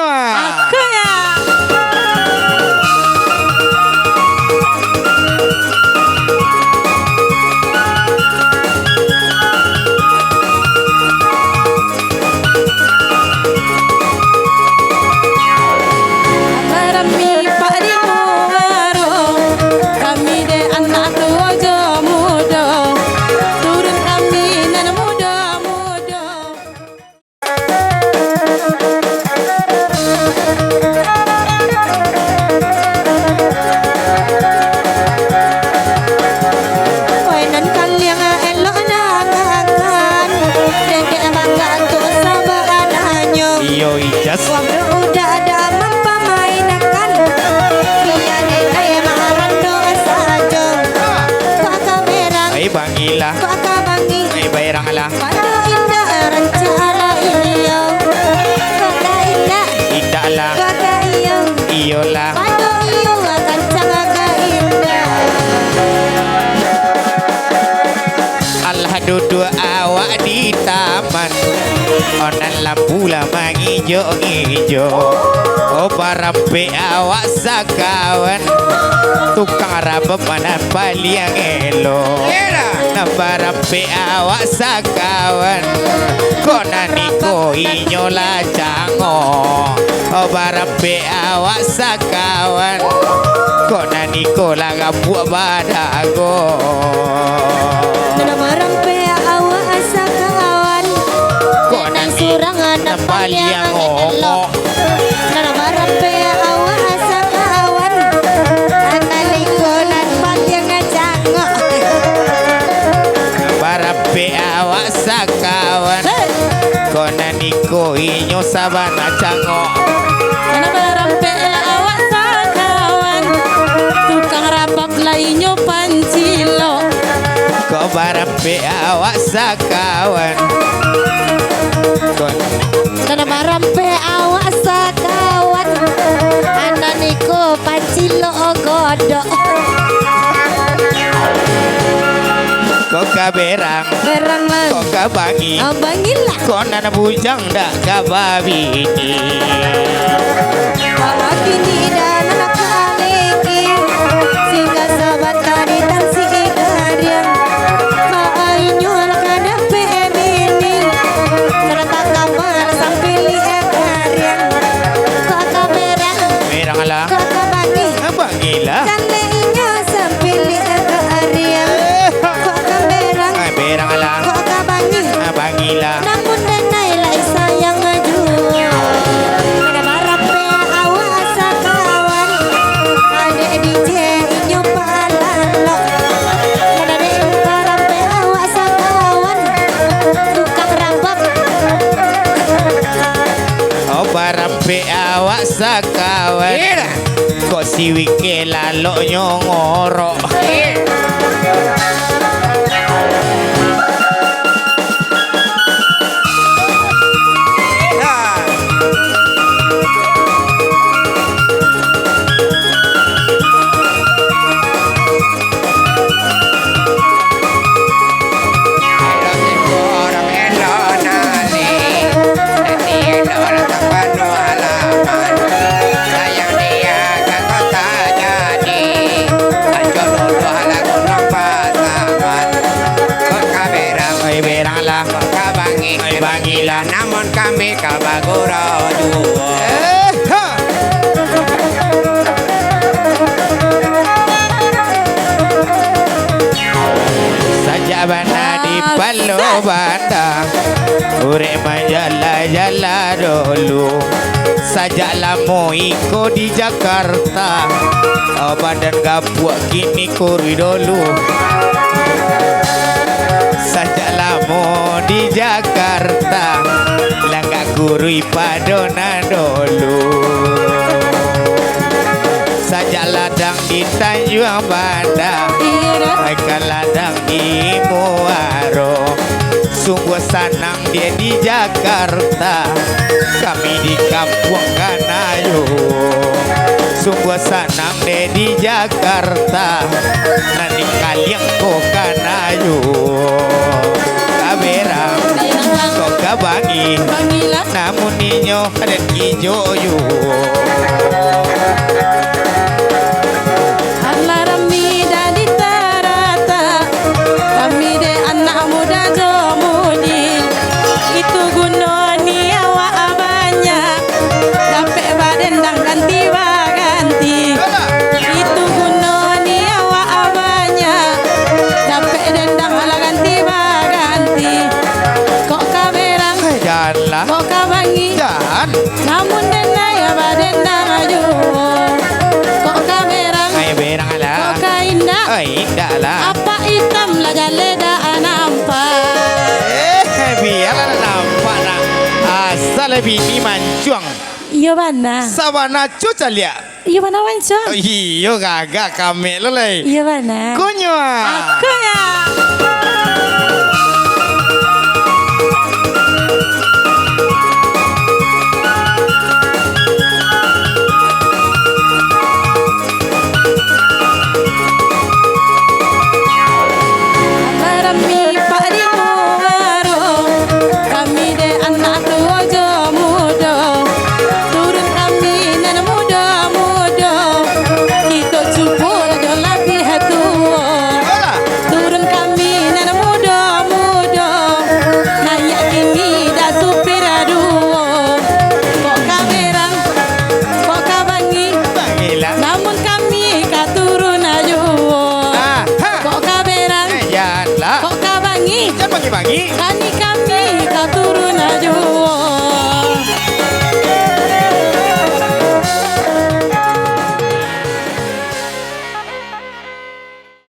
Aku ya. Duduk awak di taman, onan lampu lama ngijo-ngijo. Oh barampe awak sakawan, tukang rabep mana paling elo. Nah barampe awak sakawan, konani ko inyola cango. Oh barampe awak sakawan, konani ko laga buat badago. Surangan paling ngomong nana marampe awak asa kawan analikonan paling ngacango marampe awak sakawan konaniko inyo sabana cango nana marampe awak sakawan tukang rapak lainyo pancilo ko marampe awak sakawan nana marampe awak sakawan ananiko pancilo godok kok kaberang man kok kabangi abangin lah konan bujang dak kababini awak ini dan anak kaliki sehingga sahabat tadi dan si ikarian kainyo lakada pemini serta kamar sambil ikarian kakak merang lah kakak bangi lah cantiknya sambil ikarian kakak merang lah kakak bangi lah namun denai lai sayang ajuan mana marape awak sakawan ade DJ inyo palalo mana de marape awak sakawan tukang rabak oh barampe awak sakawan kok siwike lalok nyongorok namun kami kabaguro juo saja bana di palo banda ure majala-jala dulu saja lamu iko di Jakarta badan gapuak kini kuri dulu saja lamu di Jakarta langga gurui padona dulu saja ladang di Tanjung Banda mereka ladang di Muaro sungguh senang dia di Jakarta kami di kampung Kanayu sungguh senang dia di Jakarta nanti kalian kok Kanayu kaberang kaberang kok kabangi bangilah namun ninyo dan kijoyo Alarami dari tarata kami de anak muda jomudi itu gunoni awak banyak dapat badendang ganti ganti itu gunoni awak banyak dapat dendang ala ganti ganti kok kaberang janganlah kok kabangi jangan namun denai badendang aju kok kaberang ayo berang kok lah kaindah indah lah apa hitam lah jaleda nampak biarlah nampak nak asal bini mancuang iya mana sabana cuca liat iya mana wancang iyo gagak kami lelai iya mana kunywa aku ya Barami Pak di Muaro kami de anak tua jomudo turun kami nenek muda kita cupu lajo lebih tua turun kami nenek muda nayak kini dah supir aduo kok kaberang kok kabangi bangilah namun kami katurun ajuo kok kaberang janganlah kok kabangi jangan pagi-pagi kami katurun ajuo